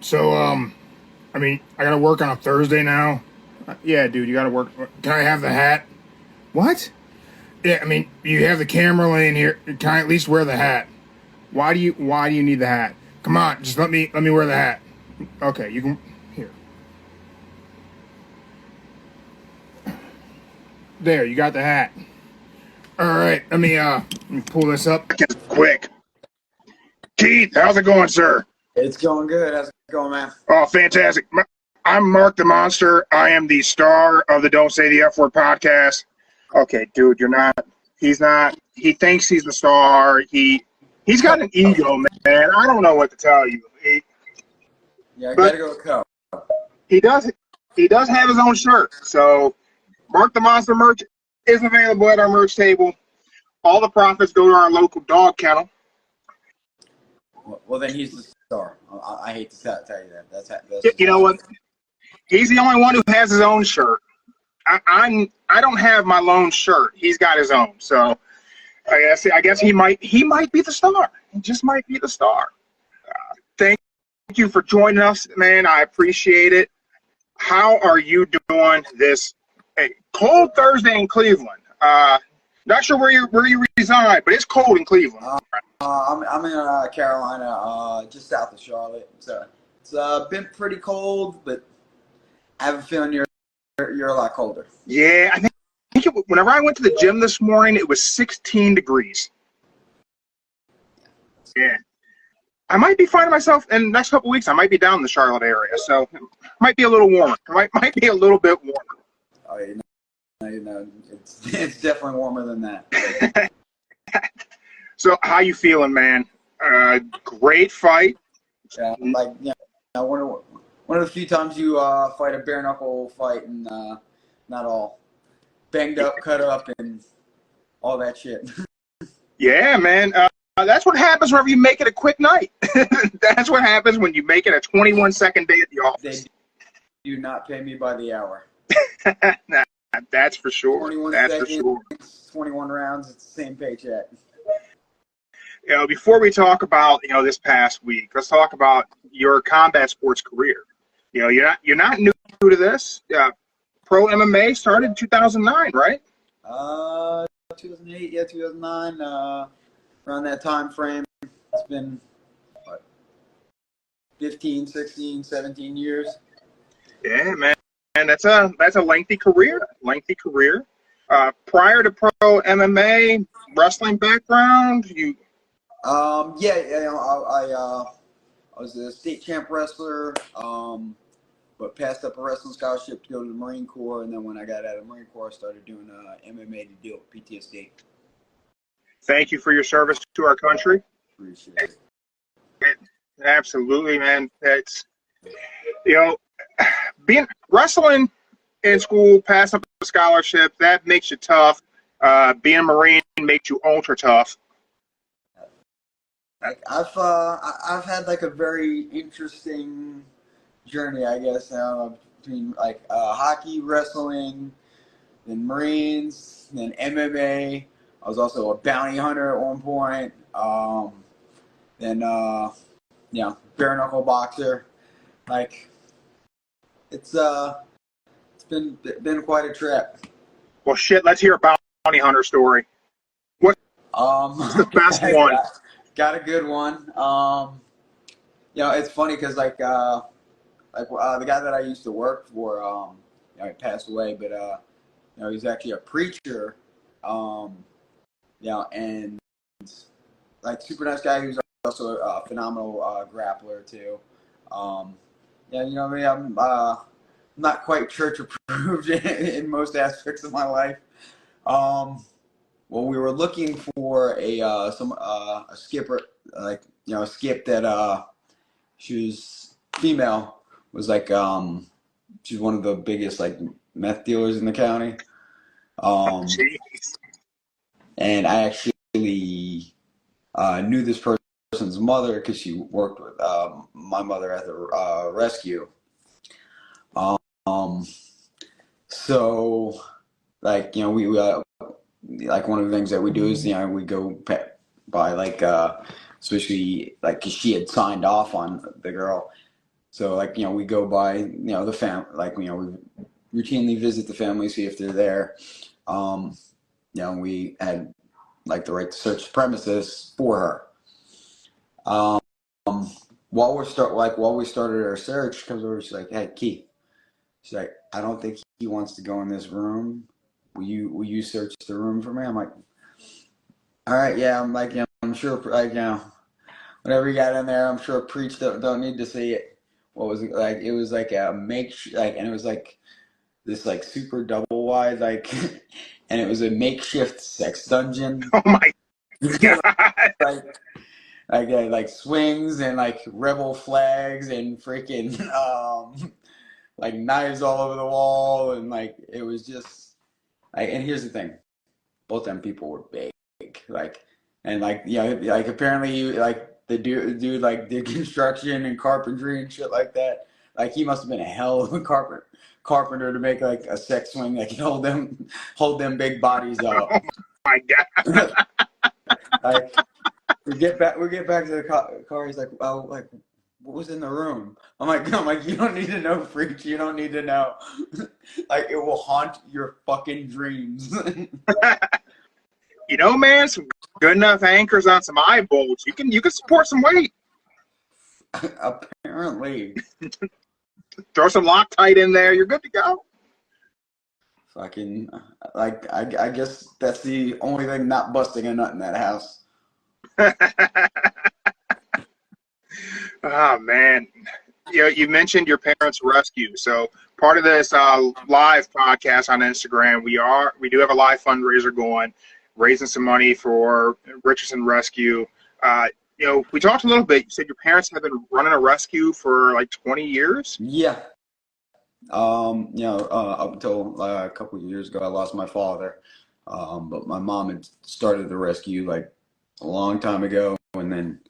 So, I mean, I gotta work on a Thursday now. Yeah, dude, you gotta work. Can I have the hat? What? Yeah, I mean, you have the camera laying here. Can I at least wear the hat? Why do you need the hat? Come on, just let me wear the hat. Okay, you can here. There, you got the hat. All right, let me pull this up. Quick. Keith, how's it going, sir? It's going good. How's it going, man? Oh, fantastic. I'm Mark the Monster. I am the star of the Don't Say the F Word podcast. Okay, dude, you're not. He's not. He thinks he's the star. He's got an ego, man. I don't know what to tell you. Yeah, I gotta go with Co. He does. He does have his own shirt. So, Mark the Monster merch is available at our merch table. All the profits go to our local dog kennel. Well, then he's the star. I hate to tell you that. That's You know what? He's the only one who has his own shirt. I don't have my lone shirt. He's got his own. So I guess he might be the star. He just might be the star. Thank you for joining us, man. I appreciate it. How are you doing this cold Thursday in Cleveland? Not sure where you reside, but it's cold in Cleveland. I'm in Carolina, just south of Charlotte. So it's been pretty cold, but I have a feeling you're a lot colder. Yeah, I think whenever I went to the gym this morning, it was 16 degrees. Yeah. I might be finding myself in the next couple of weeks. I might be down in the Charlotte area, so it might be a little warmer. It might be a little bit warmer. Oh, it's definitely warmer than that. So, how you feeling, man? Great fight. Yeah, one of the few times you fight a bare knuckle fight and not all banged up, cut up, and all that shit. Yeah, man. That's what happens whenever you make it a quick night. That's what happens when you make it a 21-second day at the office. They do not pay me by the hour. That's for sure. 21 That's seconds, for sure. 21 rounds, it's the same paycheck. Before we talk about this past week, let's talk about your combat sports career. You're not new to this. Pro MMA started in 2009, right? 2008, yeah, 2009. Around that time frame, it's been what, 15, 16, 17 years. Yeah, man. And that's a lengthy career. Prior to pro MMA, wrestling background, you. I was a state champ wrestler, but passed up a wrestling scholarship to go to the Marine Corps, and then when I got out of the Marine Corps, I started doing MMA to deal with PTSD. Thank you for your service to our country. Appreciate it. Absolutely, man. It's being wrestling in school, passing up a scholarship, that makes you tough. Being a Marine makes you ultra tough. I've had like a very interesting journey, I guess, between like hockey, wrestling, then Marines, then MMA. I was also a bounty hunter at one point. Then bare knuckle boxer. Like it's been quite a trip. Well, shit. Let's hear a bounty hunter story. What's the best one? Got a good one. It's funny because the guy that I used to work for, he passed away, but he was actually a preacher. And like super nice guy who's also a phenomenal grappler too. I'm not quite church approved in most aspects of my life. We were looking for a skipper, a skip that she was female, was like she's one of the biggest like meth dealers in the county. And I actually knew this person's mother because she worked with my mother at the rescue. So we like one of the things that we do is we go by especially like 'cause she had signed off on the girl, So like, we go by, like, we routinely visit the family, see if they're there. We had like the right to search the premises for her. While we started our search, she comes over, she's like, "Hey, Keith," she's like, "I don't think he wants to go in this room. Will you search the room for me?" I'm like, "All right, yeah." I'm like, I'm sure, like, whatever you got in there, I'm sure preach don't need to see it. What was it like? It was like a and it was like this like super double wide, like, and it was a makeshift sex dungeon. Oh my God. like like swings and like rebel flags and freaking like knives all over the wall, and like it was just like, and here's the thing, both them people were big, like, and like, like apparently like the dude like did construction and carpentry and shit like that. Like he must have been a hell of a carpenter to make like a sex swing that can hold them big bodies up. Oh my God. Like we get back to the car. He's like, "Oh, like what was in the room?" I'm like, "You don't need to know, freak. You don't need to know. Like it will haunt your fucking dreams." Man, some good enough anchors on some eye bolts. You can support some weight. Apparently. Throw some Loctite in there. You're good to go. Fucking, like, I guess that's the only thing not busting a nut in that house. Oh man, you mentioned your parents' rescue. So part of this live podcast on Instagram, we do have a live fundraiser going, raising some money for Richardson Rescue. We talked a little bit. You said your parents have been running a rescue for like 20 years. Yeah. Up until a couple of years ago, I lost my father. But my mom had started the rescue like a long time ago, and then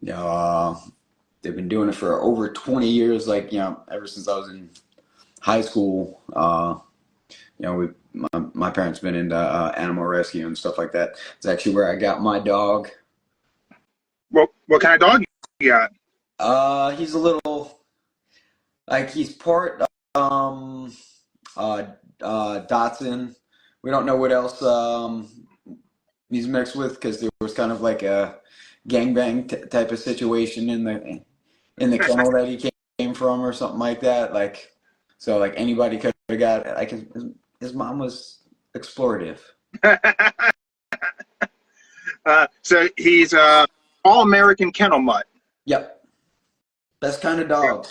they've been doing it for over 20 years. Like ever since I was in high school. My parents been into animal rescue and stuff like that. It's actually where I got my dog. What kind of dog you got? He's a little, like, he's part Dotson. We don't know what else he's mixed with, because there was kind of like a gangbang type of situation in the kennel that he came from or something like that. Like, so like anybody could have got it. Like his mom was explorative. So he's all-American kennel mutt. Yep. Best kind of dog.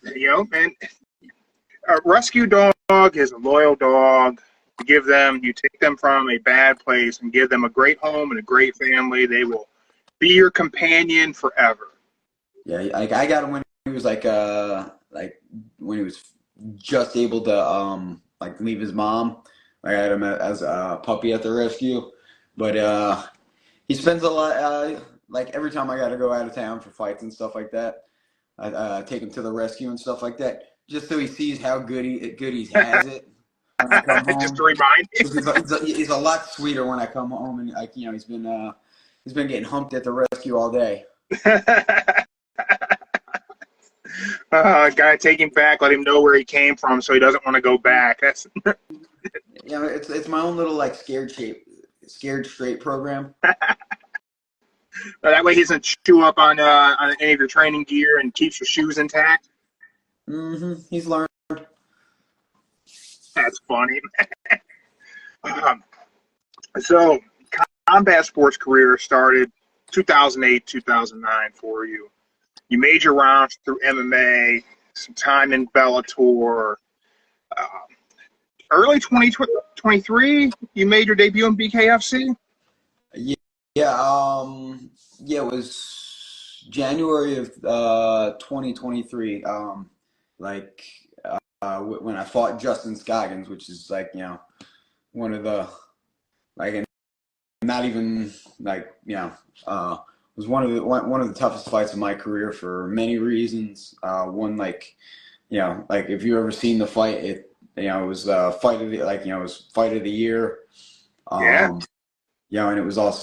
And a rescue dog is a loyal dog. You take them from a bad place and give them a great home and a great family. They will be your companion forever. Yeah, like I got him when he was like when he was just able to like leave his mom. I had him as a puppy at the rescue, but he spends a lot. Like every time I got to go out of town for fights and stuff like that, I take him to the rescue and stuff like that, just so he sees how good he has it. When I come home. Just to remind you. He's a lot sweeter when I come home, and like he's been getting humped at the rescue all day. Gotta take him back, let him know where he came from, so he doesn't want to go back. That's it's my own little like scared straight program. That way he doesn't chew up on any of your training gear and keeps your shoes intact. He's learned. That's funny. So combat sports career started 2008, 2009 for you. You made your rounds through MMA, some time in Bellator. Early 2023, you made your debut in BKFC? Yeah, it was January of 2023. When I fought Justin Scoggins, which is like, one of the, like, and not even like, was one of the toughest fights of my career for many reasons. One, like, like if you ever seen the fight, it was fight of the, like, it was fight of the year. And it was also,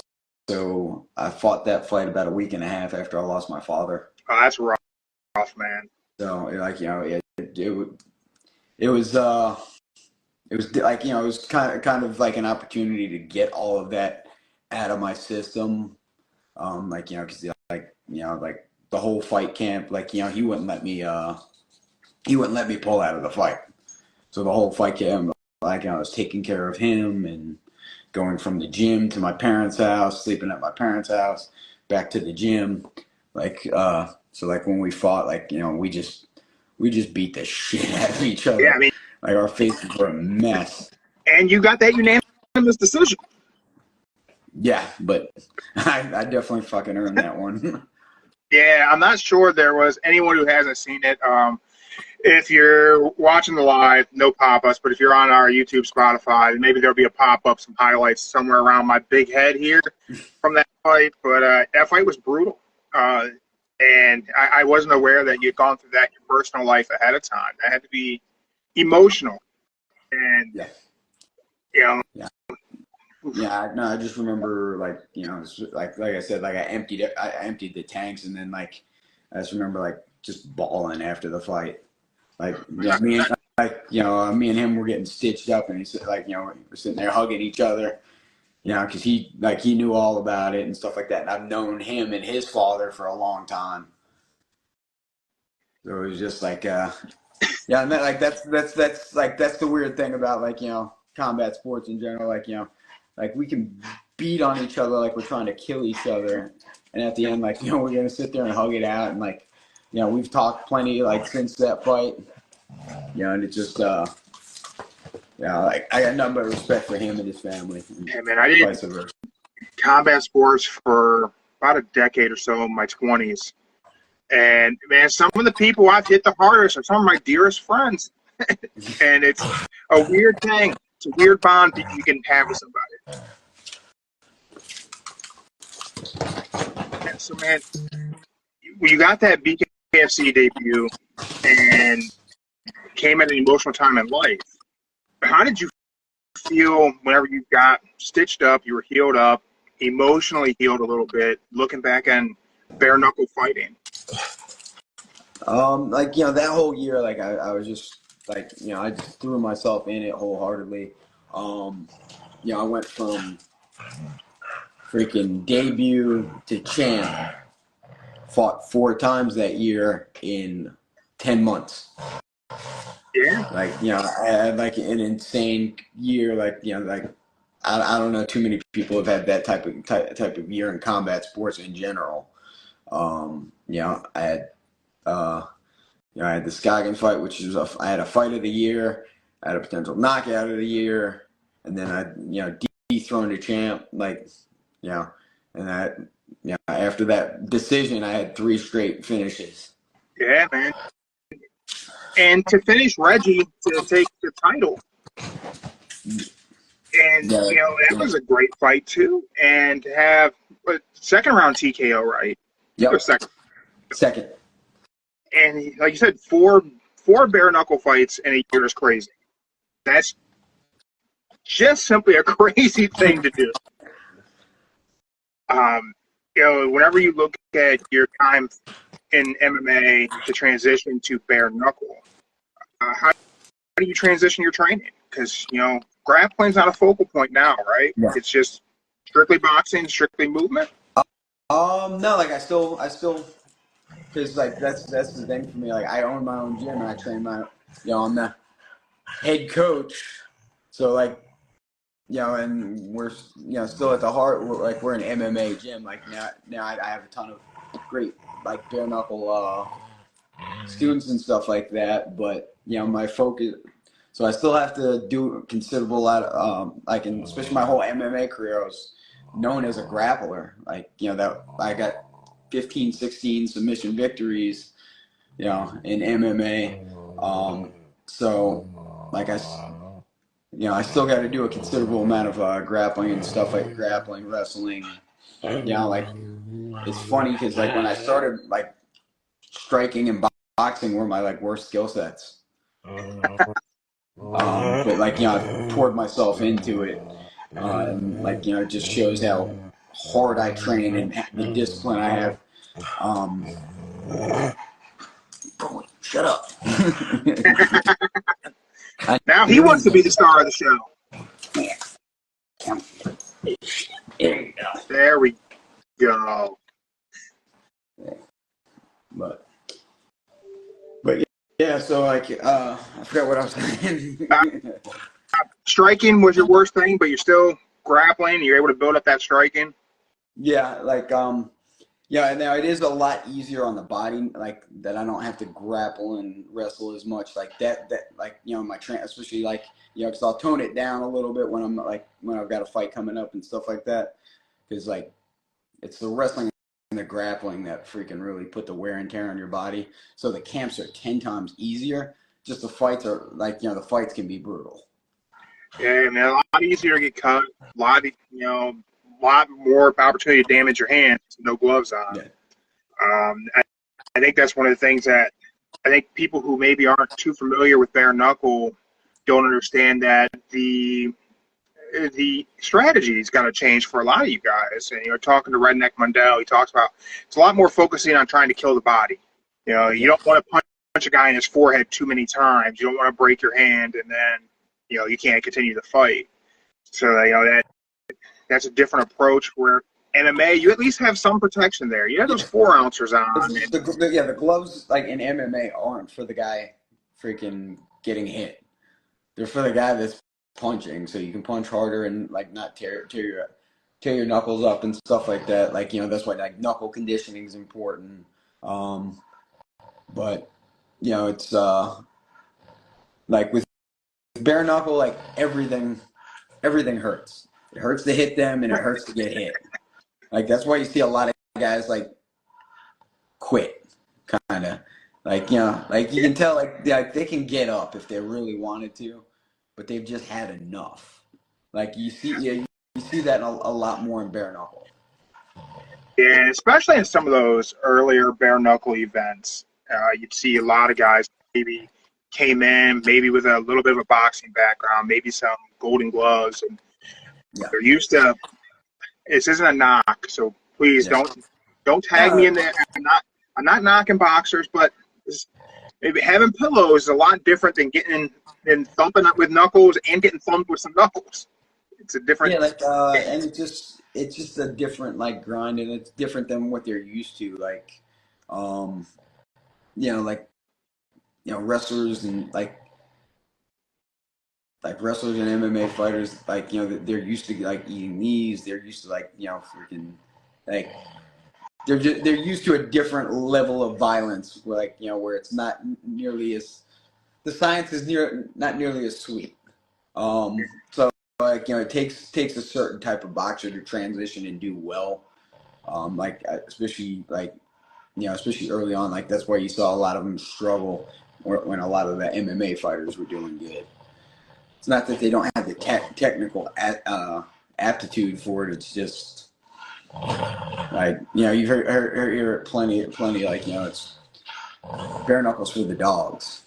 I fought that fight about a week and a half after I lost my father. Oh, that's rough. man. So like it was like it was kind of like an opportunity to get all of that out of my system. Like because like the whole fight camp, like he wouldn't let me pull out of the fight. So the whole fight camp, like I was taking care of him and going from the gym to my parents' house, sleeping at my parents' house, back to the gym. Like so like when we fought, like we just beat the shit out of each other. Yeah, I mean, like our faces were a mess. and you got that unanimous decision. Yeah, but I definitely fucking earned that one. Yeah, I'm not sure there was anyone who hasn't seen it. If you're watching the live, no pop-ups, but if you're on our YouTube, Spotify, maybe there'll be a pop-up, some highlights somewhere around my big head here from that fight. But that fight was brutal. And I wasn't aware that you'd gone through that in your personal life ahead of time. That had to be emotional. And, Yeah. Yeah. No, I just remember like I said, like I emptied the tanks, and then like I just remember like just bawling after the fight. Like me and him were getting stitched up, and he's like we're sitting there hugging each other, because he knew all about it and stuff like that. And I've known him and his father for a long time, so it was just like and that's the weird thing about combat sports in general. Like we can beat on each other like we're trying to kill each other, and at the end we're gonna sit there and hug it out, and we've talked plenty since that fight, and it's just like I got nothing but respect for him and his family. Yeah, man, I did combat sports for about a decade or so in my 20s. And, man, some of the people I've hit the hardest are some of my dearest friends. And it's a weird thing. It's a weird bond that you can have with somebody. And so, man, you got that BKFC debut and came at an emotional time in life. How did you feel whenever you got stitched up, you were healed up, emotionally healed a little bit, looking back on bare knuckle fighting? That whole year, I was just I just threw myself in it wholeheartedly. I went from freaking debut to champ, fought 4 times that year in 10 months. Yeah. I had an insane year. I don't know too many people have had that type of year in combat sports in general. I had I had the Scoggins fight, which was I had a fight of the year, I had a potential knockout of the year, and then I dethroned a champ. And after that decision, I had 3 straight finishes. Yeah, man. And to finish Reggie to take the title. And, that was a great fight, too. And to have a second round TKO, right? Yep. Second. And like you said, four bare knuckle fights in a year is crazy. That's just simply a crazy thing to do. Whenever you look at your time in MMA to transition to bare knuckle, how do you transition your training? Because grappling's not a focal point now, right? Yeah. It's just strictly boxing, strictly movement. No, I still, because that's the thing for me. I own my own gym and I train I'm the head coach, so and we're still at the heart. We're an MMA gym. Now I have a ton of great bare knuckle students and stuff like that. But my focus. So I still have to do a considerable lot of especially my whole MMA career, I was known as a grappler. That I got 15, 16 submission victories, in MMA. So I still got to do a considerable amount of grappling and stuff grappling, wrestling. It's funny because when I started striking and boxing were my worst skill sets. But I poured myself into it, and it just shows how hard I train and the discipline I have. Shut up. Now he wants to be the star of the show. Yeah. There you go. There we go. But yeah, so like I forgot what I was saying. Striking was your worst thing, but you're still grappling. You're able to build up that striking. Yeah, like yeah, now it is a lot easier on the body, like that I don't have to grapple and wrestle as much, like that like, you know, my especially like, you know, because I'll tone it down a little bit when I'm like, when I've got a fight coming up and stuff like that, because like it's the wrestling and the grappling that freaking really put the wear and tear on your body. So the camps are 10 times easier. Just the fights are like, you know, the fights can be brutal. Yeah, man, a lot easier to get cut. A lot, a lot more opportunity to damage your hands. No gloves on. Yeah. I think that's one of the things that I think people who maybe aren't too familiar with bare knuckle don't understand, that the strategy's got to change for a lot of you guys. And you're talking to Redneck Mundell, he talks about it's a lot more focusing on trying to kill the body. You know, you don't want to punch a guy in his forehead too many times. You don't want to break your hand and then, you know, you can't continue the fight. So, you know, that's a different approach, where MMA, you at least have some protection there. You have those 4-ounces on. The gloves, like in MMA, aren't for the guy freaking getting hit. They're for the guy that's punching, so you can punch harder and like not tear your knuckles up and stuff like that. Like, you know, that's why like knuckle conditioning is important. But you know, it's like with bare knuckle, like everything hurts. It hurts to hit them and it hurts to get hit. Like that's why you see a lot of guys like quit, kind of like, you know, like you can tell like they can get up if they really wanted to, but they've just had enough. Like you see that a lot more in bare knuckle. Yeah, especially in some of those earlier bare knuckle events, you'd see a lot of guys maybe came in maybe with a little bit of a boxing background, maybe some golden gloves, and they're used to. This isn't a knock, so please don't tag me in there. I'm not knocking boxers, but maybe having pillows is a lot different than thumping up with knuckles and getting thumped with some knuckles. It's a different. Yeah, like and it's just a different like grind, and it's different than what they're used to. Like, you know, like, you know, wrestlers and like wrestlers and MMA fighters, like, you know, they're used to like eating these. They're used to like, you know, freaking like they're used to a different level of violence, like, you know, where it's not nearly as the science is not nearly as sweet. So like, you know, it takes a certain type of boxer to transition and do well. Like especially like, you know, especially early on, like that's why you saw a lot of them struggle when a lot of the MMA fighters were doing good. It's not that they don't have the technical aptitude for it. It's just like, you know, you've heard plenty like, you know, it's bare knuckles for the dogs.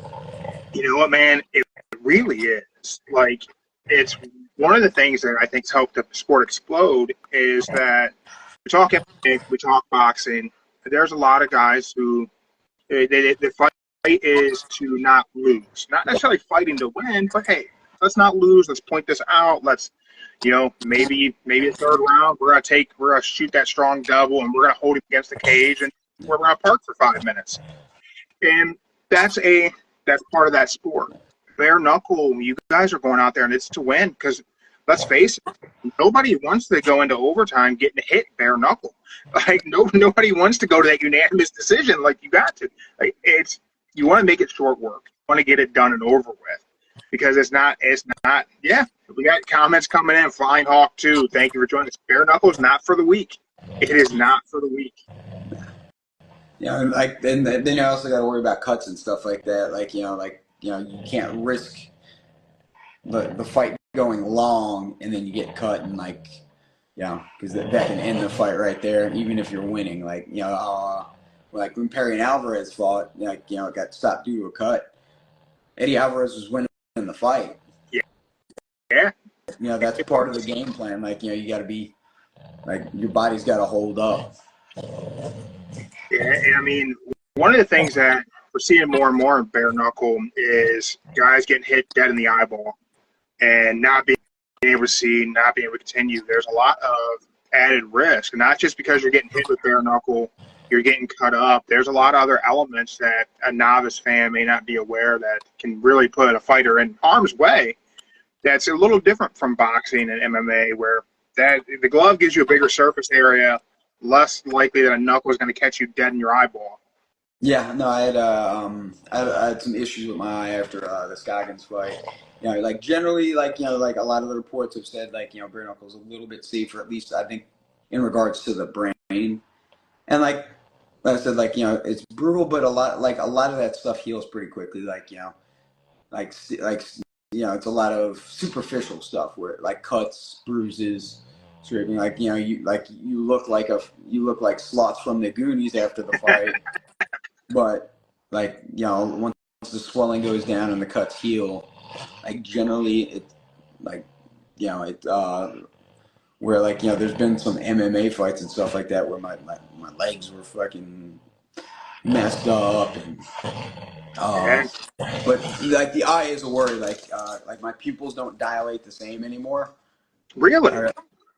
You know what, man? It really is. Like, it's one of the things that I think's helped the sport explode is that we talk MMA, we talk boxing. There's a lot of guys who the fight is to not lose, not necessarily fighting to win, but hey, let's not lose. Let's point this out. Let's, you know, maybe the third round we're gonna shoot that strong double and we're gonna hold him against the cage and we're gonna park for 5 minutes. And that's part of that sport. Bare knuckle, you guys are going out there and it's to win, because let's face it, nobody wants to go into overtime getting hit bare knuckle. Like nobody wants to go to that unanimous decision like you got to. Like you want to make it short work. You want to get it done and over with. Because it's not, yeah, we got comments coming in. Flying Hawk 2, thank you for joining us. Bare knuckle is not for the weak. It is not for the weak. Yeah, and like then you also got to worry about cuts and stuff like that. Like, you know, you can't risk the fight going long and then you get cut, and like, you know, because that can end the fight right there, even if you're winning. Like, you know, like when Perry and Alvarez fought, like, you know, it got stopped due to a cut. Eddie Alvarez was winning the fight. Yeah. You know, that's part of the game plan. Like, you know, you got to be like, your body's got to hold up. Yeah, I mean, one of the things that we're seeing more and more in bare knuckle is guys getting hit dead in the eyeball and not being able to see, not being able to continue. There's a lot of added risk, not just because you're getting hit with bare knuckle, you're getting cut up. There's a lot of other elements that a novice fan may not be aware that can really put a fighter in harm's way. That's a little different from boxing and MMA, where that the glove gives you a bigger surface area, less likely that a knuckle is going to catch you dead in your eyeball. Yeah, no, I had some issues with my eye after the Scoggins fight. You know, like generally, like, you know, like a lot of the reports have said, like, you know, bare knuckles a little bit safer, at least I think in regards to the brain. And like I said, like, you know, it's brutal, but a lot of that stuff heals pretty quickly. Like, you know, like you know, it's a lot of superficial stuff where like cuts, bruises, scraping. Like, you know, you look like Sloth from the Goonies after the fight. But, like, you know, once the swelling goes down and the cuts heal, like, generally, it, like, you know, it, where, like, you know, there's been some MMA fights and stuff like that where my legs were fucking messed up. And, but, like, the eye is a worry. Like, my pupils don't dilate the same anymore. Really?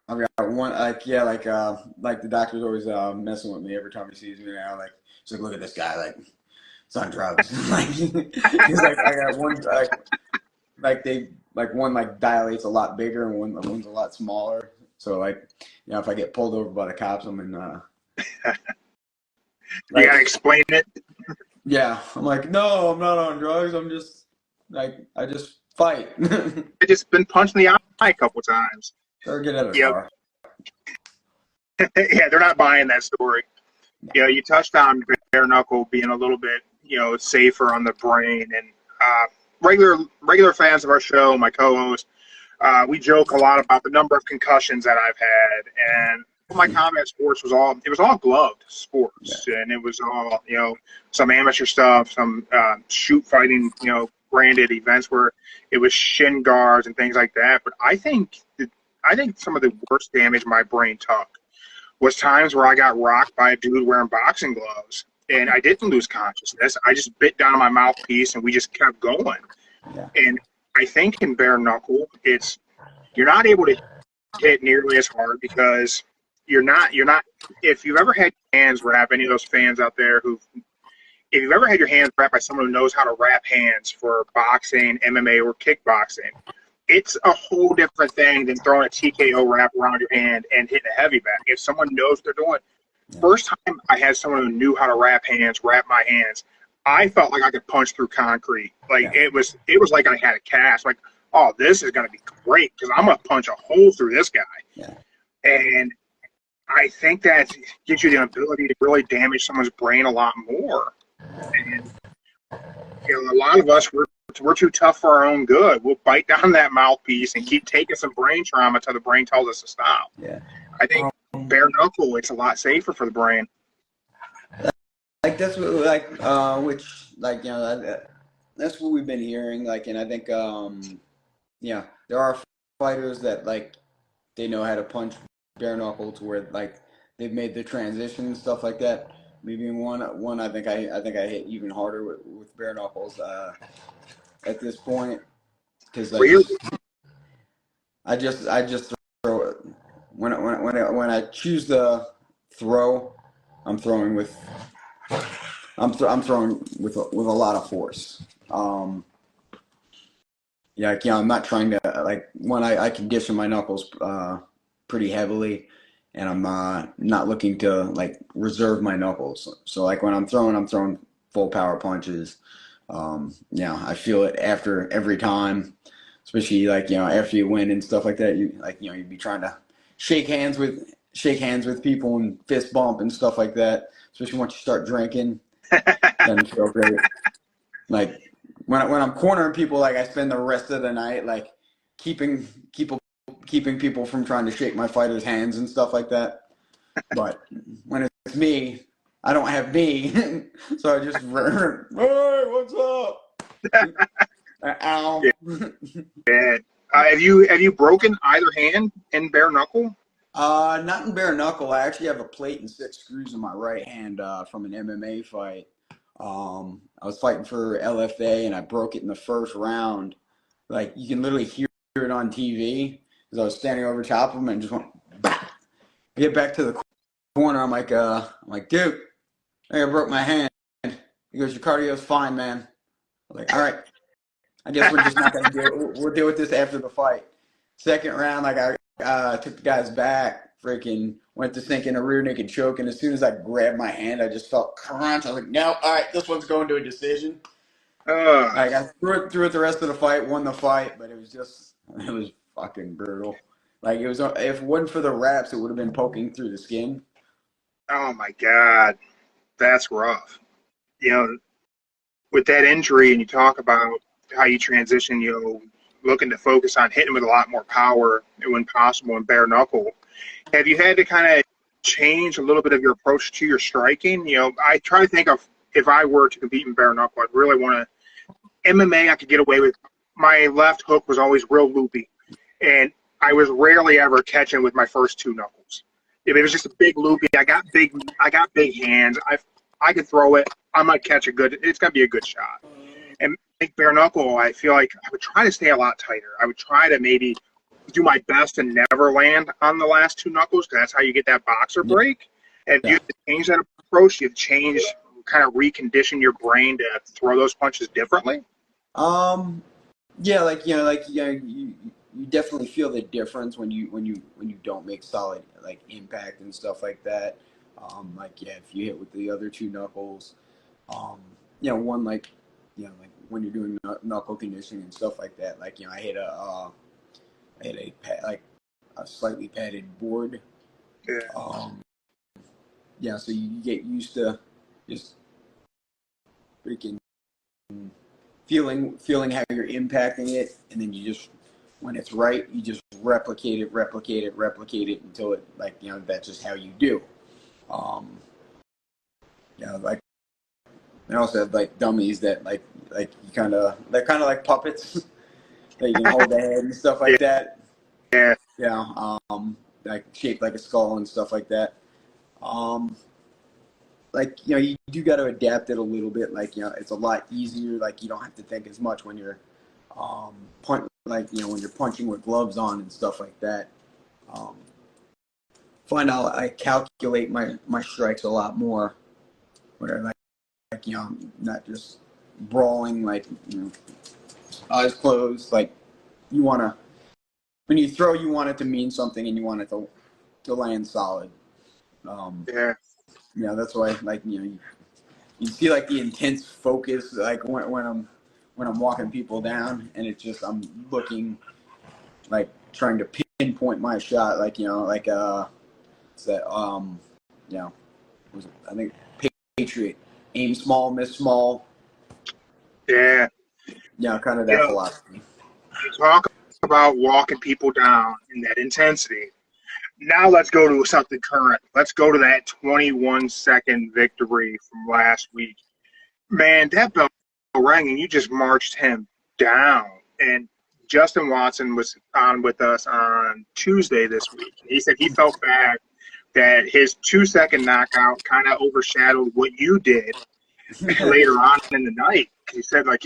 I've got one, like, yeah, like the doctor's always messing with me every time he sees me now, like, he's like, look at this guy, like, it's on drugs. Like, he's like, I got one, like one like dilates a lot bigger and one's a lot smaller. So, like, you know, if I get pulled over by the cops, I'm in. You gotta explain it. Yeah, I'm like, no, I'm not on drugs. I'm just like, I just fight. I just been punched in the eye a couple times. Or get out of the car. Yeah, they're not buying that story. You know, you touched on bare knuckle being a little bit, you know, safer on the brain, and regular fans of our show, my co-host, we joke a lot about the number of concussions that I've had, and my combat sports was all gloved sports, and it was all, you know, some amateur stuff, some shoot fighting, you know, branded events where it was shin guards and things like that. But I think some of the worst damage my brain took was times where I got rocked by a dude wearing boxing gloves, and I didn't lose consciousness. I just bit down on my mouthpiece, and we just kept going. Yeah. And I think in bare knuckle, you're not able to hit nearly as hard because you're not. If you've ever had your hands wrapped, any of those fans out there if you've ever had your hands wrapped by someone who knows how to wrap hands for boxing, MMA, or kickboxing, it's a whole different thing than throwing a TKO wrap around your hand and hitting a heavy back. If someone knows what they're doing, first time I had someone who knew how to wrap my hands, I felt like I could punch through concrete. Like it was like I had a cast. Like, oh, this is going to be great because I'm going to punch a hole through this guy. Yeah. And I think that gives you the ability to really damage someone's brain a lot more. And, you know, a lot of us, we're too tough for our own good. We'll bite down that mouthpiece and keep taking some brain trauma until the brain tells us to stop. Yeah. I think bare knuckle, it's a lot safer for the brain. Like that's what, which, like, you know, that's what we've been hearing. Like, and I think, yeah, there are fighters that, like, they know how to punch bare knuckle to where, like, they've made the transition and stuff like that. Maybe one I think I hit even harder with bare knuckles at this point, because I just throw it when I choose the throw, I'm throwing with a lot of force. Yeah, like, you know, I'm not trying to, like, when I condition my knuckles pretty heavily, and I'm not looking to, like, reserve my knuckles. So, like, when I'm throwing full power punches. Yeah, I feel it after every time, especially, like, you know, after you win and stuff like that. You, like, you know, you'd be trying to shake hands with people and fist bump and stuff like that. Especially once you start drinking, then you feel great. Like when I'm cornering people, like, I spend the rest of the night, like, keeping people from trying to shake my fighters' hands and stuff like that. But when it's me, I don't have me, so I just, hey, what's up? Ow. Yeah. Have you broken either hand in bare knuckle? Not in bare knuckle. I actually have a plate and 6 screws in my right hand from an MMA fight. I was fighting for LFA and I broke it in the first round. Like you can literally hear it on TV because I was standing over top of him and just went. Get back to the corner. I'm like, dude, I think I broke my hand. He goes, your cardio's fine, man. I'm like, all right. I guess we're just not gonna do it. We'll deal with this after the fight. Second round, like I took the guy's back, freaking went to sink in a rear naked choke, and as soon as I grabbed my hand, I just felt crunch. I was like, no, all right, this one's going to a decision. Like I threw it the rest of the fight, won the fight, but it was fucking brutal. Like it was, if it wasn't for the wraps, it would have been poking through the skin. Oh my God, that's rough. You know, with that injury, and you talk about how you transition, looking to focus on hitting with a lot more power when possible and bare knuckle. Have you had to kind of change a little bit of your approach to your striking? I try to think of if I were to compete in bare knuckle, I'd really want to. MMA, I could get away with. My left hook was always real loopy, and I was rarely ever catching with my first two knuckles. If it was just a big loopy, I got big hands. I could throw it. I might catch it's gonna be a good shot. And I think bare knuckle, I feel like I would try to stay a lot tighter. I would try to maybe do my best to never land on the last two knuckles because that's how you get that boxer break. And if you have to change that approach, you change, kind of recondition your brain to throw those punches differently. Yeah, you definitely feel the difference when you don't make solid like impact and stuff like that. If you hit with the other two knuckles, one like when you're doing knuckle conditioning and stuff like that. I hit a slightly padded board. So you get used to just freaking feeling how you're impacting it, and then you just, when it's right, you just replicate it until it that's just how you do. I also have like dummies that they're kind of like puppets that you can hold the head and stuff like that. Yeah. Like shaped like a skull and stuff like that. You do got to adapt it a little bit. It's a lot easier. You don't have to think as much when you're when you're punching with gloves on and stuff like that. Find out I calculate my strikes a lot more. Where not just brawling, eyes closed. You want to, when you throw, you want it to mean something and you want it to land solid. That's why you see the intense focus when I'm walking people down, and it's just I'm looking trying to pinpoint my shot it's that I think Patriot, aim small, miss small. Kind of that philosophy. You talk about walking people down in that intensity. Now let's go to something current. Let's go to that 21-second victory from last week. Man, that bell rang, and you just marched him down. And Justin Watson was on with us on Tuesday this week. He said he felt bad that his 2-second knockout kind of overshadowed what you did later on in the night. He said what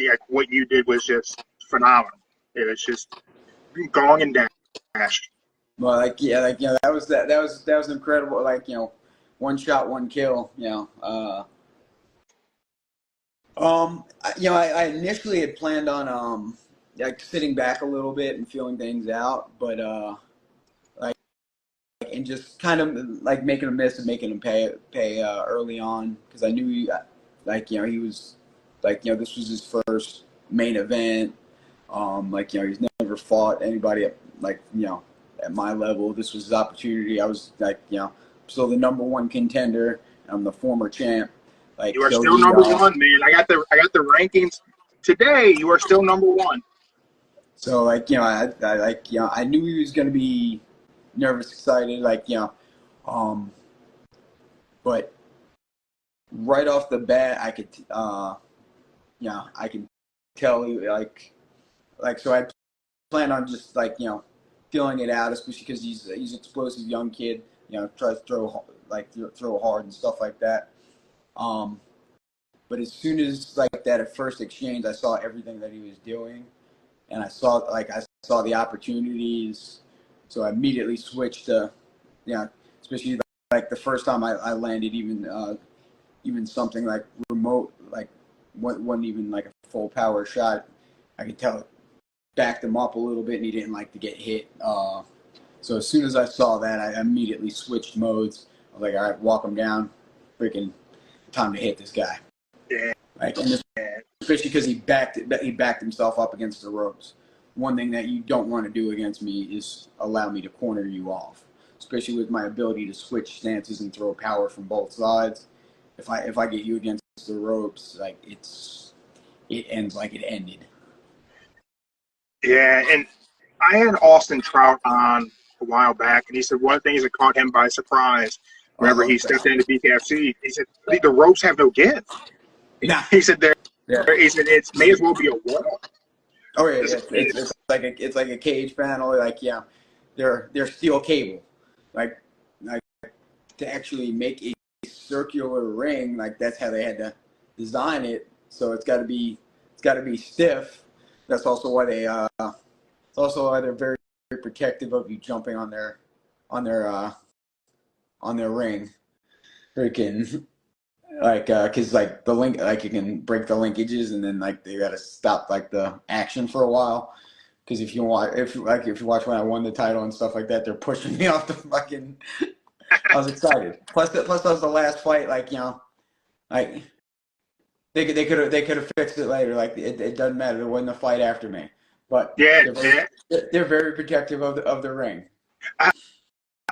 you did was just phenomenal. It was just gong and dash. Well, that was incredible. One shot, one kill. I initially had planned on sitting back a little bit and feeling things out, but and just kind of making him miss and making him pay early on, because I knew he was this was his first main event. He's never fought anybody at at my level. This was his opportunity. I was still the number one contender. I'm the former champ. You are still number one, man. I got the rankings today. You are still number one. So I knew he was going to be nervous, excited, but right off the bat, I could I can tell he so I plan on just feeling it out, especially because he's an explosive young kid. Tries to throw hard and stuff like that. But as soon as like that first exchange, I saw everything that he was doing, and I saw the opportunities, so I immediately switched to, especially like the first time I landed even something like remote, like wasn't even like a full power shot. I could tell it backed him up a little bit, and he didn't like to get hit. So as soon as I saw that, I immediately switched modes. I was like, all right, walk him down, freaking time to hit this guy. Yeah. Like, and especially because he backed himself up against the ropes. One thing that you don't want to do against me is allow me to corner you off, especially with my ability to switch stances and throw power from both sides. If I get you against the ropes, like it ends like it ended. Yeah, and I had Austin Trout on a while back, and he said one of the things that caught him by surprise whenever he stepped into BKFC, he said the ropes have no give. Nah. He said he said it may as well be a wall. Oh yeah, it's like a cage panel. Like they're steel cable. Like to actually make a circular ring, like that's how they had to design it. So it's got to be stiff. That's also why they're very, very protective of you jumping on their ring. Freaking like because like the link, like you can break the linkages, and then like they got to stop like the action for a while. Because if you watch when I won the title and stuff like that, they're pushing me off the fucking. I was excited. Plus that was the last fight. Like like they could have fixed it later. Like it doesn't matter. There wasn't a fight after me. But they're very protective of the ring.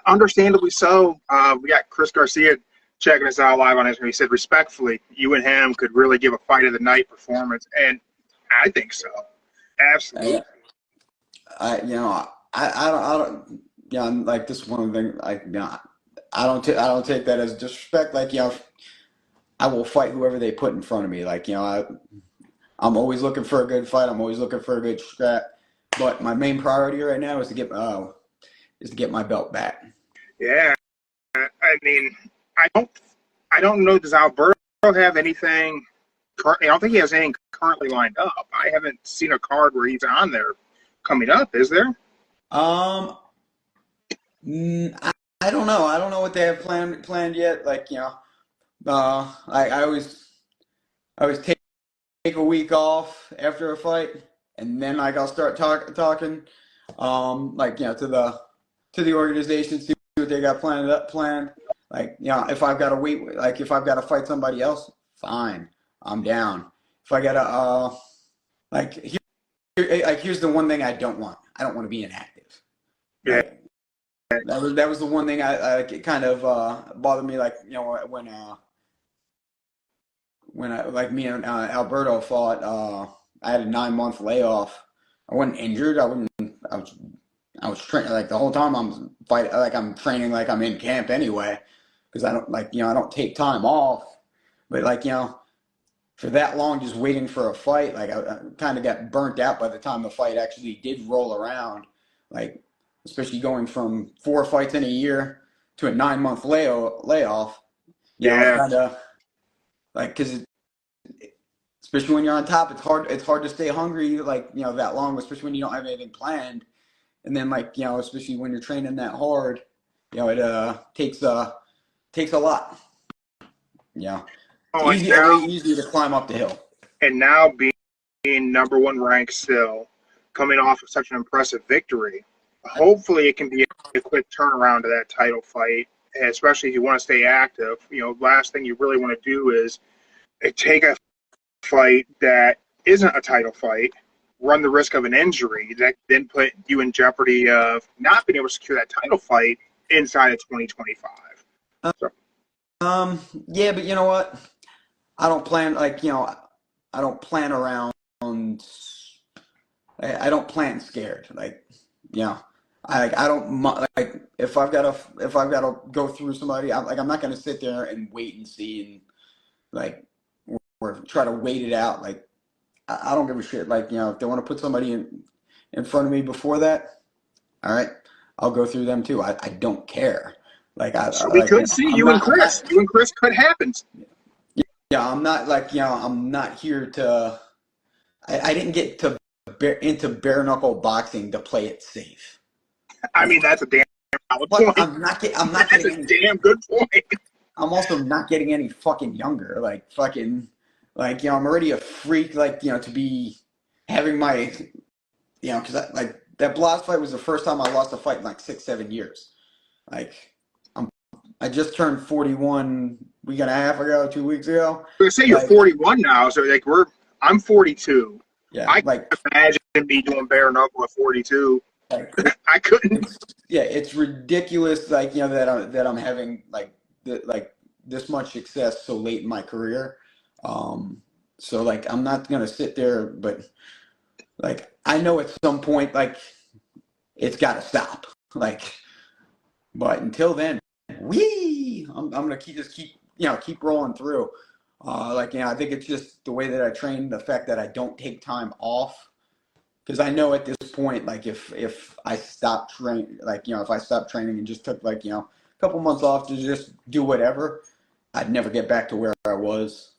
Understandably so. We got Chris Garcia checking us out live on Instagram. He said, respectfully, you and him could really give a fight of the night performance, and I think so. Absolutely. I don't. Yeah, like this one thing. I don't take that as disrespect. Like I will fight whoever they put in front of me. Like I'm always looking for a good fight. I'm always looking for a good scrap. But my main priority right now is to get my belt back. Yeah, I mean, I don't know. Does Alberto have anything? I don't think he has anything currently lined up. I haven't seen a card where he's on there coming up. Is there? I don't know. I don't know what they have planned yet. Like I always take a week off after a fight, and then like I'll start talking, to the organization, see what they got planned. Like if I've got to wait, like if I've got to fight somebody else, fine, I'm down. If I gotta here's the one thing I don't want. I don't want to be inactive. Yeah. That was the one thing I kind of bothered me. Like when I like me and Alberto fought, I had a 9-month layoff. I wasn't injured. I was training like the whole time. I'm fighting like I'm training like I'm in camp anyway, because I don't I don't take time off. But for that long, just waiting for a fight, like I kind of got burnt out by the time the fight actually did roll around. Like especially going from 4 fights in a year to a 9-month layoff. Yeah. Kind of like because especially when you're on top, it's hard to stay hungry that long, especially when you don't have anything planned. And then especially when you're training that hard, it takes a lot. Yeah. Oh, It's way easier to climb up the hill. And now being number 1 ranked still, coming off of such an impressive victory, hopefully it can be a quick turnaround to that title fight, especially if you want to stay active. Last thing you really want to do is take a fight that isn't a title fight, run the risk of an injury that then put you in jeopardy of not being able to secure that title fight inside of 2025. Yeah, but you know what? I don't plan I don't plan around. I don't plan scared. I don't like if I've got to go through somebody. I'm not going to sit there and wait and see and or try to wait it out. Like I don't give a shit. If they want to put somebody in front of me before that, all right, I'll go through them too. I don't care. So we could see you and Chris. You and Chris could happen. I'm not like, I'm not here to. I didn't get to into bare knuckle boxing to play it safe. I Like, mean, that's a damn valid but point. I'm not That's getting a any. damn good point. I'm also not getting any fucking younger. Like fucking, like I'm already a freak. Like to be having my, because like that Blas fight was the first time I lost a fight in like 6, 7 years. Like I just turned 41 week and a half ago, 2 weeks ago. I was gonna say you're Like 41 now, so like I'm 42. yeah, I like can imagine me doing bare knuckle at 42. like I couldn't. it's ridiculous. Like that I'm having like this much success so late in my career. So like I'm not gonna sit there, but like I know at some point like it's got to stop. Like, but until then, I'm gonna keep rolling through. Like I think it's just the way that I train, the fact that I don't take time off, because I know at this point, like if I stop train, like if I stopped training and just took like a couple months off to just do whatever, I'd never get back to where I was.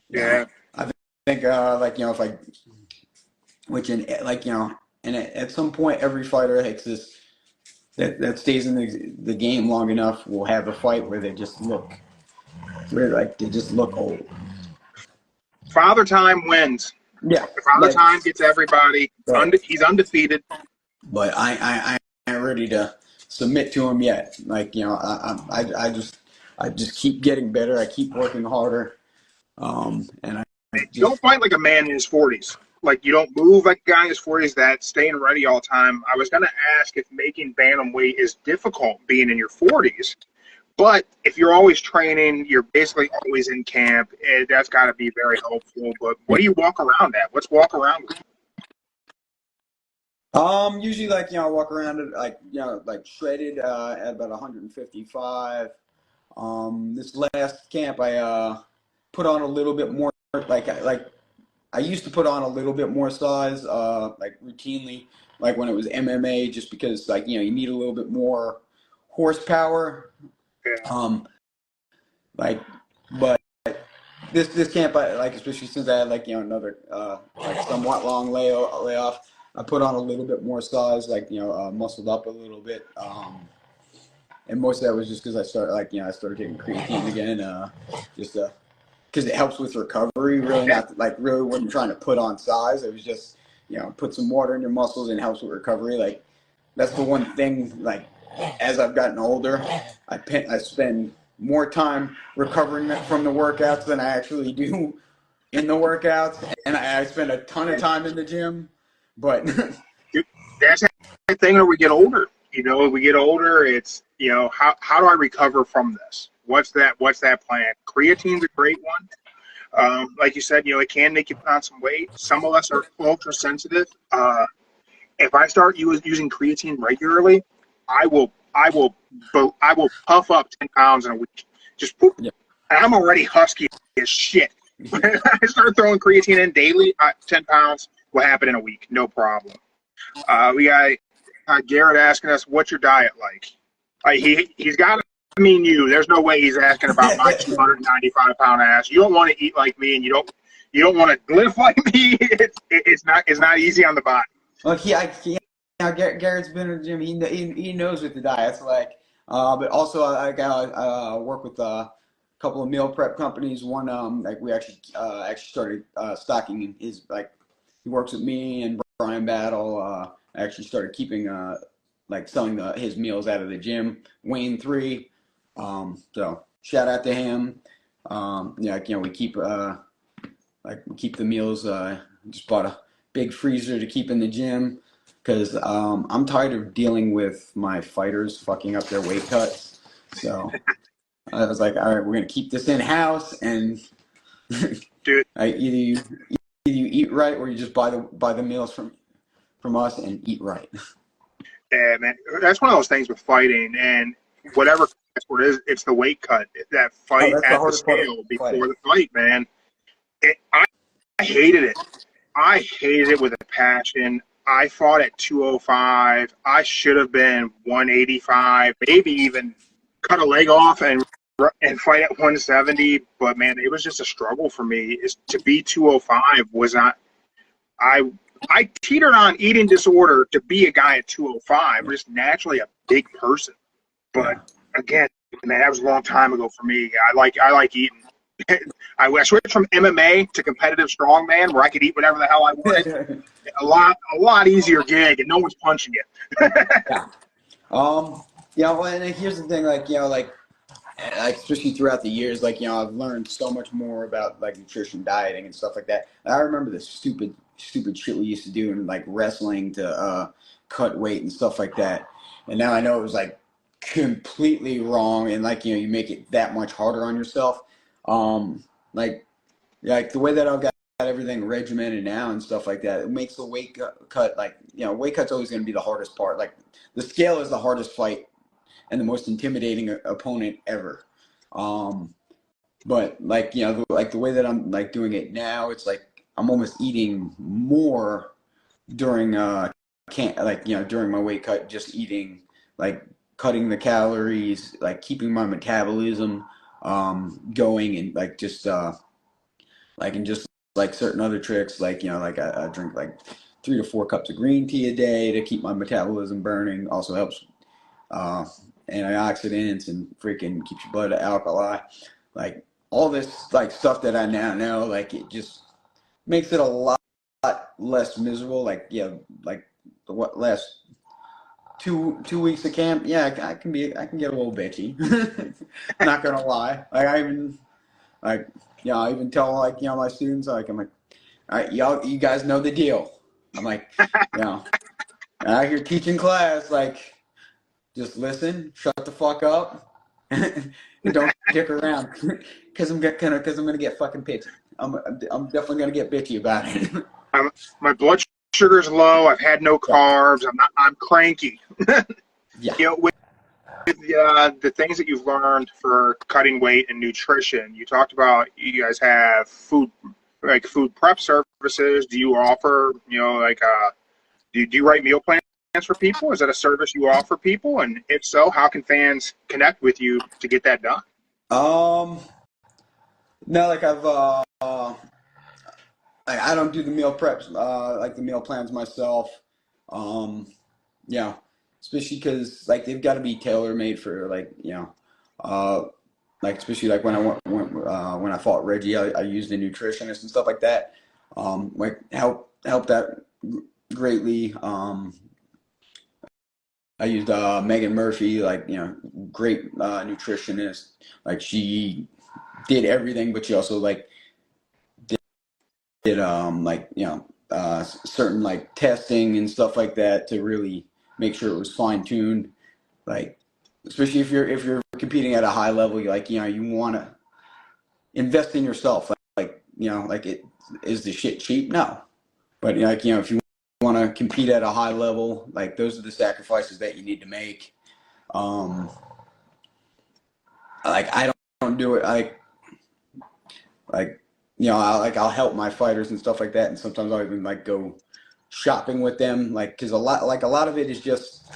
Yeah. I think like if I, which in like and at some point every fighter takes this that stays in the game long enough will have a fight where they just look old. Father Time wins. Yeah, Father like, Time gets everybody. but He's undefeated. I ain't ready to submit to him yet. Like I just keep getting better. I keep working harder. And I You don't just fight like a man in his 40s. Like you don't move like a guy in his 40s. That's staying ready all the time. I was gonna ask if making bantamweight is difficult being in your 40s. But if you're always training, you're basically always in camp, and that's got to be very helpful. But what do you walk around at? What's walk around with? usually like I walk around at like like shredded at about 155. This last camp I put on a little bit more. Like I used to put on a little bit more size like routinely, like when it was MMA, just because like you need a little bit more horsepower. Yeah. Um, like but this camp I like, especially since I had like another like somewhat long layoff. I put on a little bit more size, like muscled up a little bit. And most of that was just because I started I started taking creatine again, just because it helps with recovery. Really, not like really wasn't trying to put on size. It was just put some water in your muscles and helps with recovery. Like that's the one thing. Like as I've gotten older, I spend more time recovering from the workouts than I actually do in the workouts, and I spend a ton of time in the gym. But That's the thing when we get older. When we get older, it's how do I recover from this? What's that plan? Creatine's a great one. Like you said, it can make you put on some weight. Some of us are ultra sensitive. If I start using creatine regularly, I will puff up 10 pounds in a week. Just poop. yeah. And I'm already husky as shit. When I start throwing creatine in daily, 10 pounds will happen in a week, no problem. We got Garrett asking us, what's your diet like? He's got to mean you. There's no way he's asking about my 295-pound ass. You don't want to eat like me, and you don't want to live like me. It's not easy on the body. Well, Garrett's been in the gym. He knows what the diet's like. But also I work with a couple of meal prep companies. One like we actually started stocking his, like he works with me and Brian Battle. Actually started keeping like selling his meals out of the gym. Wayne 3. So shout out to him. We keep we keep the meals. Just bought a big freezer to keep in the gym because I'm tired of dealing with my fighters fucking up their weight cuts. So I was like, all right, we're gonna keep this in house, and Dude, either you eat right or you just buy the meals from us and eat right. yeah, man, that's one of those things with fighting, and whatever sport it is, it's the weight cut. That fight That's the at the hardest part of scale before fighting. the fight, man. I hated it. I hated it with a passion. I fought at 205. I should have been 185, maybe even cut a leg off and and fight at 170, but man, it was just a struggle for me. Is to be 205 was not. I teetered on eating disorder to be a guy at 205. We're just naturally a big person. But again, man, that was a long time ago for me. I like eating. I switched from MMA to competitive strongman, where I could eat whatever the hell I wanted. a lot easier gig, and no one's punching it. Yeah. Well, and here's the thing, like especially throughout the years, I've learned so much more about like nutrition, dieting, and stuff like that. I remember the stupid shit we used to do in like wrestling to cut weight and stuff like that. And now I know it was like completely wrong, and you make it that much harder on yourself. Like the way that I've got everything regimented now and stuff like that, it makes the weight cut weight cut's always going to be the hardest part. Like the scale is the hardest fight and the most intimidating opponent ever. But the way that I'm like doing it now, it's like I'm almost eating more during during my weight cut, just eating, like cutting the calories, like keeping my metabolism going, and just certain other tricks, I drink like 3 to 4 cups of green tea a day to keep my metabolism burning. Also helps antioxidants and freaking keeps your blood alkali. Like all this stuff that I now know, it just makes it a lot less miserable. The last two weeks of camp, I can get a little bitchy. Not gonna lie. I even tell my students, I'm like, all right, y'all, you guys know the deal. I'm like, out here teaching class, just listen, shut the fuck up, and don't dick around, because I'm gonna get fucking bitchy. I'm definitely gonna get bitchy about it. My blood sugar's low. I've had no carbs. I'm cranky. Yeah. With the things that you've learned for cutting weight and nutrition, you talked about you guys have food prep services. Do you offer, do you write meal plans for people? Is that a service you offer people? And if so, how can fans connect with you to get that done? No, I don't do the meal preps, the meal plans myself. Especially because they've got to be tailor made for especially when I fought Reggie, I used a nutritionist and stuff like that. Help that greatly. I used Megan Murphy, great nutritionist. She did everything, but she also did certain testing and stuff like that to really make sure it was fine tuned. Especially if you're competing at a high level, you want to invest in yourself. Is the shit cheap? No, but if you want to compete at a high level, those are the sacrifices that you need to make. I don't do it. I'll help my fighters and stuff like that, and sometimes I'll even go shopping with them, because a lot of it is just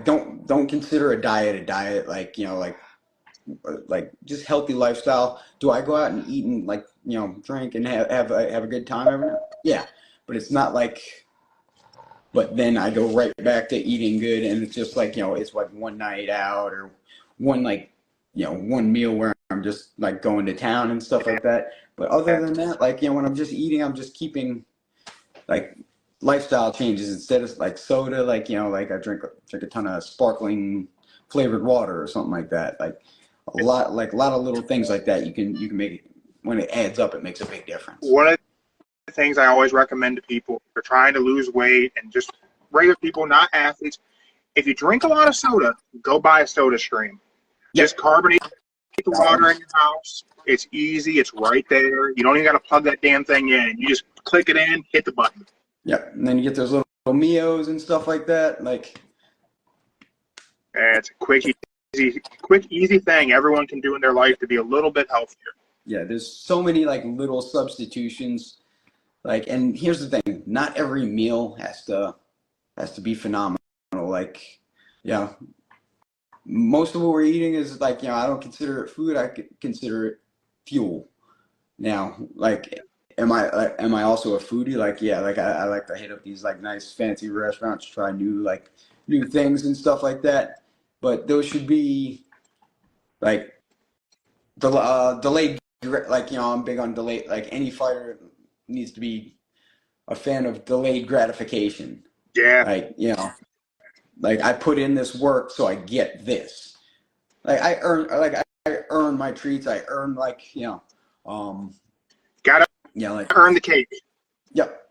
don't consider a diet, just healthy lifestyle. Do I go out and eat and drink and have a good time every night? Yeah, but it's not but then I go right back to eating good, and it's just it's one night out, or one one meal where I'm just going to town and stuff like that. But other than that, when I'm just eating, I'm just keeping lifestyle changes. Instead of soda, I drink a ton of sparkling flavored water or something like that. A lot of little things like that. You can make it, when it adds up, it makes a big difference. One of the things I always recommend to people if they're trying to lose weight, and just regular people, not athletes, if you drink a lot of soda, go buy a soda stream. Yep. Just carbonate the water in your house. It's easy. It's right there. You don't even got to plug that damn thing in. You just click it in, hit the button. Yep. And then you get those little Mios and stuff like that. It's a quick, easy thing everyone can do in their life to be a little bit healthier. Yeah, there's so many little substitutions. And here's the thing: not every meal has to be phenomenal. most of what we're eating is like, I don't consider it food. I consider it fuel. Now, like, am I also a foodie? Like, yeah, like I like to hit up these like nice fancy restaurants, try new things and stuff like that. But those should be like delayed. Like, I'm big on delayed. Like any fighter needs to be a fan of delayed gratification. Yeah. Like, like I put in this work so I get this. Like I earn my treats. I earn um, Gotta like earn the cake. yep.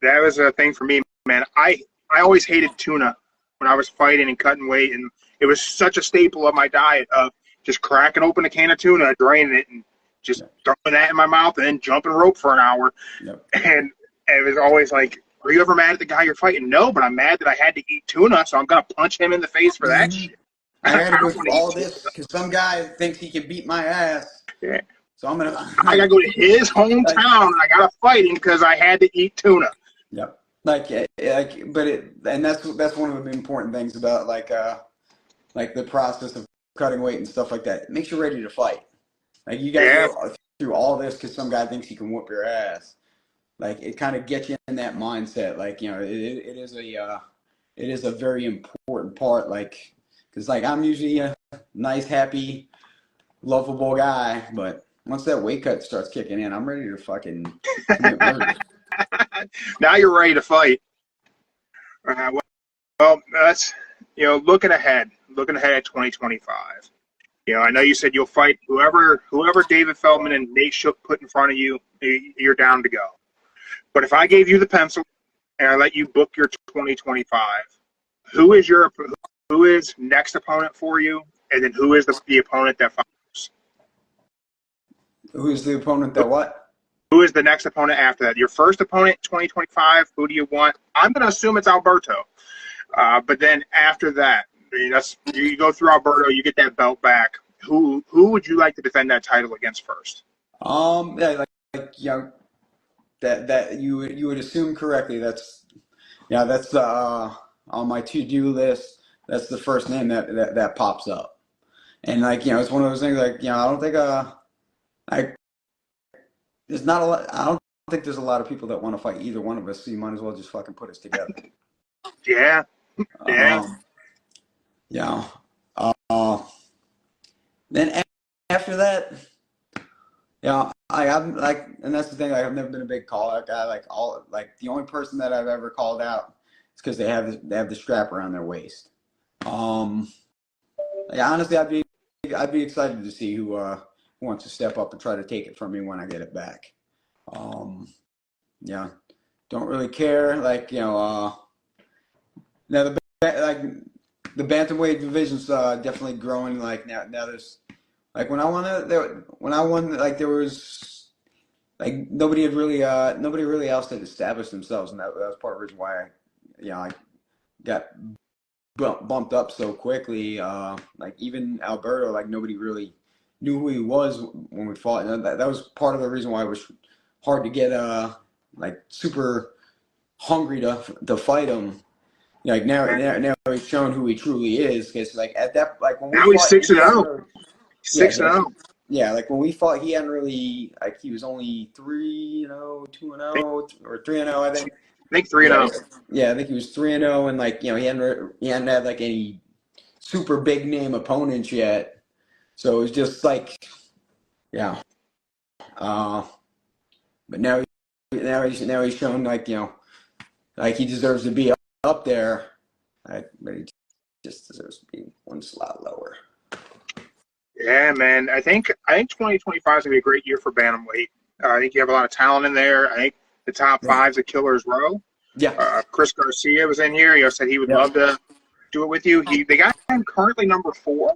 That was a thing for me, man. I always hated tuna when I was fighting and cutting weight, and it was such a staple of my diet of just cracking open a can of tuna, draining it, and just throwing that in my mouth, and then jumping rope for an hour. Yep. And it was always like, are you ever mad at the guy you're fighting? No, but I'm mad that I had to eat tuna, so I'm gonna punch him in the face for that shit. I gotta go through all this because some guy thinks he can beat my ass. Yeah. So I'm gonna. I gotta go to his hometown, and I gotta fight him because I had to eat tuna. Yep. And that's one of the important things about like the process of cutting weight and stuff like that. It makes you ready to fight. Like you guys go through all this because some guy thinks he can whoop your ass. Like it kind of gets you in that mindset. Like it is a very important part. Like because like I'm usually a nice, happy, lovable guy, but once that weight cut starts kicking in, I'm ready to fucking commit murder. Now you're ready to fight. Well, that's looking ahead at 2025. I know you said you'll fight whoever David Feldman and Nate Shook put in front of you. You're down to go. But if I gave you the pencil and I let you book your 2025, who is next opponent for you, and then who is the opponent that follows? Who's the opponent that what? Who is the next opponent after that? Your first opponent, 2025, who do you want? I'm going to assume it's Alberto. But then after that, you go through Alberto, you get that belt back. Who would you like to defend that title against first? That you would assume correctly. That's on my to-do list. That's the first name that pops up. And it's one of those things like I don't think there's not a lot. I don't think there's a lot of people that want to fight either one of us. So you might as well just fucking put us together. Yeah. Then after that, I'm like, and that's the thing. Like, I've never been a big call out guy. The only person that I've ever called out is because they have the strap around their waist. Honestly, I'd be excited to see who wants to step up and try to take it from me when I get it back. Don't really care. Now the bantamweight division's definitely growing. Like now there's when I won there was nobody else had established themselves, and that was part of the reason why I got bumped up so quickly. Even Alberto, nobody really knew who he was when we fought, and that was part of the reason why it was hard to get super hungry to fight him. Now he's shown who he truly is. Because at that when we now fought, he's 6-0. 6-0. Yeah, when we fought, he hadn't really he was only 3-0, 2-0, or 3-0. I think 3-0. Yeah, I think he was 3-0, and he hadn't had any super big name opponents yet. So it was just but now he's shown he deserves to be up there, but he just deserves to be one slot lower. Yeah, man. I think 2025 is gonna be a great year for bantamweight. I think you have a lot of talent in there. I think the top five's a killer's row. Yeah. Chris Garcia was in here. Said he would love to do it with you. They got him currently number 4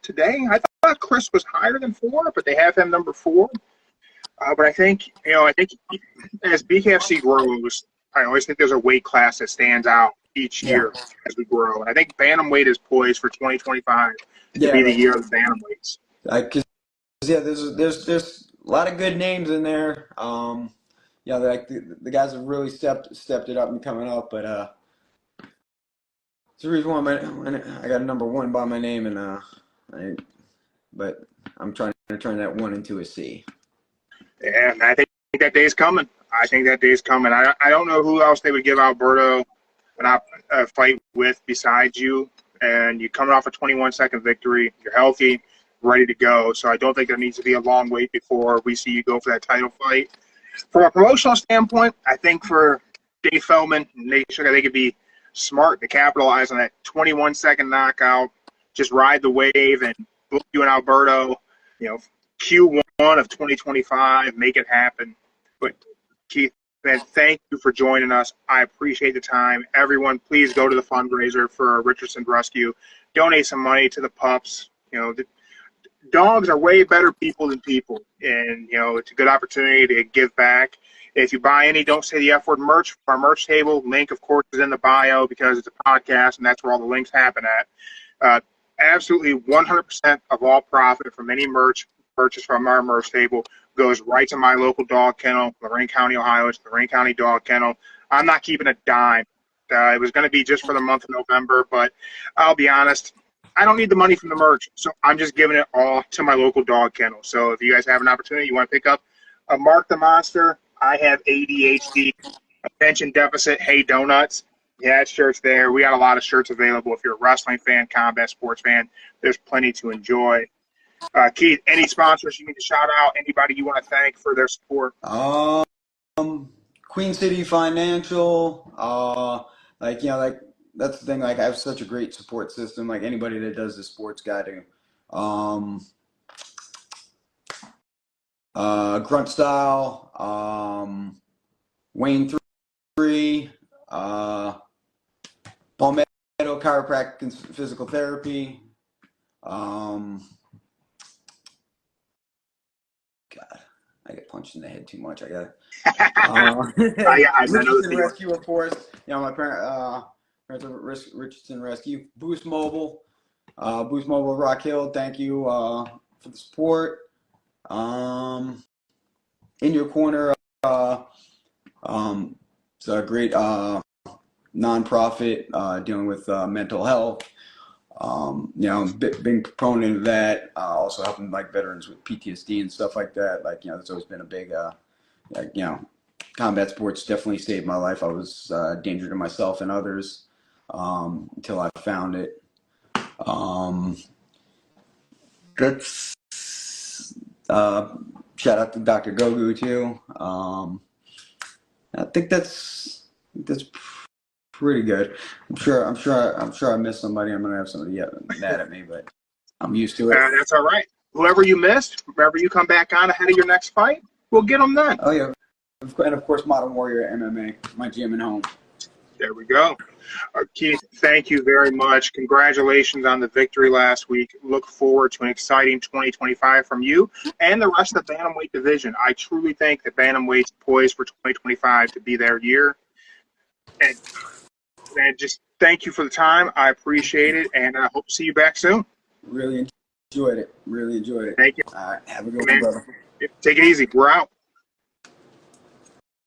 today. I thought Chris was higher than 4, but they have him number 4. But I think as BKFC grows, I always think there's a weight class that stands out each year as we grow. And I think bantamweight is poised for 2025 to be the year of the bantamweights. There's a lot of good names in there. The guys have really stepped it up and coming up, but It's the reason why I got a number 1 by my name, and but I'm trying to turn that 1 into a C. Yeah, I think that day's coming. I think that day's coming. I don't know who else they would give Alberto a fight with besides you. And you're coming off a 21-second victory. You're healthy, ready to go. So I don't think there needs to be a long wait before we see you go for that title fight. From a promotional standpoint, I think for Dave Feldman and Nate Sugar, they could be smart to capitalize on that 21-second knockout. Just ride the wave and book you and Alberto, Q1 of 2025, make it happen. But Keith, man, thank you for joining us. I appreciate the time. Everyone, please go to the fundraiser for Richardson Rescue. Donate some money to the pups. The dogs are way better people than people, and it's a good opportunity to give back. If you buy any Don't Say the F Word merch from our merch table, link, of course, is in the bio because it's a podcast, and that's where all the links happen at. Absolutely 100% of all profit from any merch purchase from our merch table goes right to my local dog kennel, Lorraine County, Ohio. It's the Lorraine County Dog Kennel. I'm not keeping a dime. It was going to be just for the month of November, but I'll be honest, I don't need the money from the merch, so I'm just giving it all to my local dog kennel. So if you guys have an opportunity, you want to pick up a Mark the Monster, I have ADHD, attention deficit, hey donuts. Yeah, shirts there. We got a lot of shirts available. If you're a wrestling fan, combat sports fan, there's plenty to enjoy. Keith, any sponsors you need to shout out? Anybody you want to thank for their support? Queen City Financial. Like that's the thing. Like I have such a great support system. Like anybody that does the sports guiding. Grunt Style. Wayne 3. Palmetto Chiropractic and Physical Therapy. God, I get punched in the head too much. I got Richardson Rescue, of course. My parents are Richardson Rescue. Boost Mobile, Rock Hill. Thank you for the support. In Your Corner, it's a great nonprofit dealing with mental health. Being proponent of that, also helping like veterans with PTSD and stuff like that. It's always been a big, combat sports definitely saved my life. I was a danger to myself and others until I found it. That's shout out to Dr. Gogu too. I think that's pretty good. I'm sure I missed somebody. I'm gonna have somebody mad at me, but I'm used to it. That's all right. Whoever you missed, wherever you come back on ahead of your next fight, we'll get them then. Oh yeah, and of course Modern Warrior MMA, my gym and home. There we go. Keith, thank you very much. Congratulations on the victory last week. Look forward to an exciting 2025 from you and the rest of the bantamweight division. I truly think that bantamweight's poised for 2025 to be their year. And just thank you for the time. I appreciate it, and I hope to see you back soon. Really enjoyed it. Thank you. All right, have a good one, brother. Take it easy. We're out.